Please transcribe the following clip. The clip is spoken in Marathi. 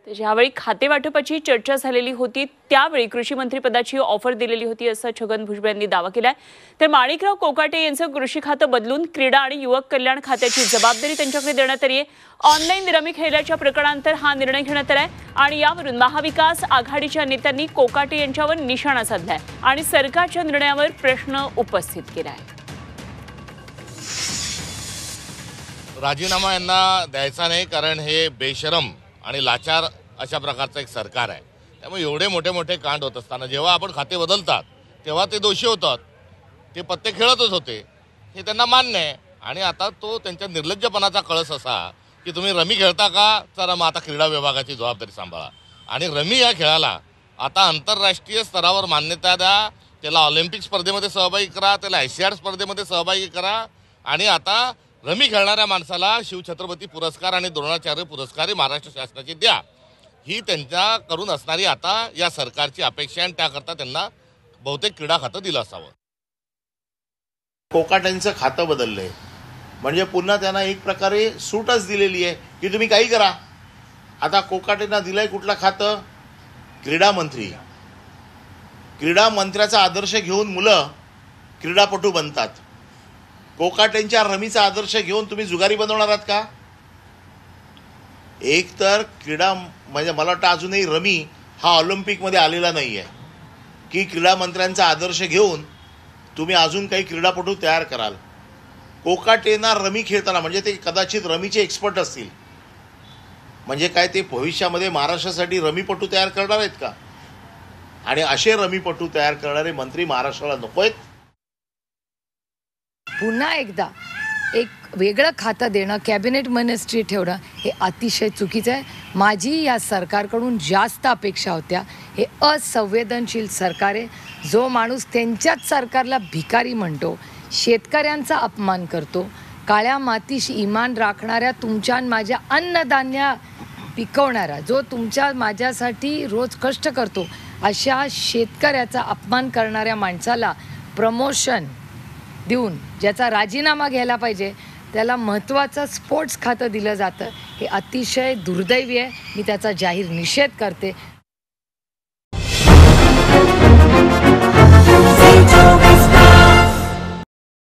तर ज्यावेळी खातेवाटपाची चर्चा झालेली होती त्यावेळी कृषी मंत्रिपदाची ऑफर दिलेली होती असं छगन भुजबळ यांनी दावा केलाय। तर माणिकराव कोकाटे यांचं कृषी खातं बदलून क्रीडा आणि युवक कल्याण खात्याची जबाबदारी त्यांच्याकडे देण्यात आली आहे। ऑनलाईन रमी खेळल्याच्या प्रकरणानंतर हा निर्णय घेण्यात आलाय आणि यावरून महाविकास आघाडीच्या नेत्यांनी कोकाटे यांच्यावर निशाणा साधलाय आणि सरकारच्या निर्णयावर प्रश्न उपस्थित केलाय। राजीनामा यांना द्यायचा नाही, कारण हे बेशरम आणि लाचार अशा प्रकारचं एक सरकार आहे। त्यामुळे एवढे मोठे मोठे कांड होत असताना जेव्हा आपण खाते बदलतात तेव्हा ते दोषी होतात, ते पत्ते खेळतच होते, हे त्यांना मान्य आहे। आणि आता तो त्यांच्या निर्लज्जपणाचा कळस असा की तुम्ही रमी खेळता का, तर मग आता क्रीडा विभागाची जबाबदारी सांभाळा आणि रमी या खेळाला आता आंतरराष्ट्रीय स्तरावर मान्यता द्या, त्याला ऑलिम्पिक स्पर्धेमध्ये सहभागी करा, त्याला एशियाड स्पर्धेमध्ये सहभागी करा आणि आता रमी खेळणाऱ्या माणसाला शिवछत्रपती पुरस्कार आणि द्रोणाचार्य पुरस्कार महाराष्ट्र शासनाची द्या, ही त्यांच्याकडून असणारी आता या सरकारची अपेक्षा आहे आणि त्याकरता त्यांना बहुतेक क्रीडा खातं दिलं असावं। कोकाटेंचं खातं बदललंय म्हणजे पुन्हा त्यांना एक प्रकारे सूटच दिलेली आहे की तुम्ही काही करा। आता कोकाटेंना दिलंय कुठलं खातं? क्रीडा मंत्री। क्रीडा मंत्र्याचा आदर्श घेऊन मुलं क्रीडापटू बनतात। कोकाटेंच्या रमीचा आदर्श घेऊन तुम्ही जुगारी बनवणार आहात का? एक तर क्रीडा म्हणजे मला वाटतं अजूनही रमी हा ऑलिम्पिकमध्ये आलेला नाही आहे की क्रीडा मंत्र्यांचा आदर्श घेऊन तुम्ही अजून काही क्रीडापटू तयार कराल। कोकाटेंना रमी खेळताना म्हणजे ते कदाचित रमीचे एक्सपर्ट असतील, म्हणजे काय ते भविष्यामध्ये महाराष्ट्रासाठी रमीपटू तयार करणार आहेत का? आणि असे रमीपटू तयार करणारे मंत्री महाराष्ट्राला नको आहेत। पुन्हा एकदा एक वेगळं खातं देणं, कॅबिनेट मिनिस्ट्री ठेवणं हे अतिशय चुकीचं आहे। माझी या सरकारकडून जास्त अपेक्षा होत्या। हे असंवेदनशील सरकार आहे, जो माणूस त्यांच्याच सरकारला भिकारी म्हणतो, शेतकऱ्यांचा अपमान करतो, काळ्या मातीशी इमान राखणाऱ्या तुमच्या माझ्या अन्नधान्य पिकवणारा, जो तुमच्या माझ्यासाठी रोज कष्ट करतो, अशा शेतकऱ्याचा अपमान करणाऱ्या माणसाला प्रमोशन देऊन ज्याचा राजीनामा घ्यायला पाहिजे त्याला महत्त्वाचं स्पोर्ट्स खातं दिलं जातं, हे अतिशय दुर्दैवी आहे। मी त्याचा जाहीर निषेध करते।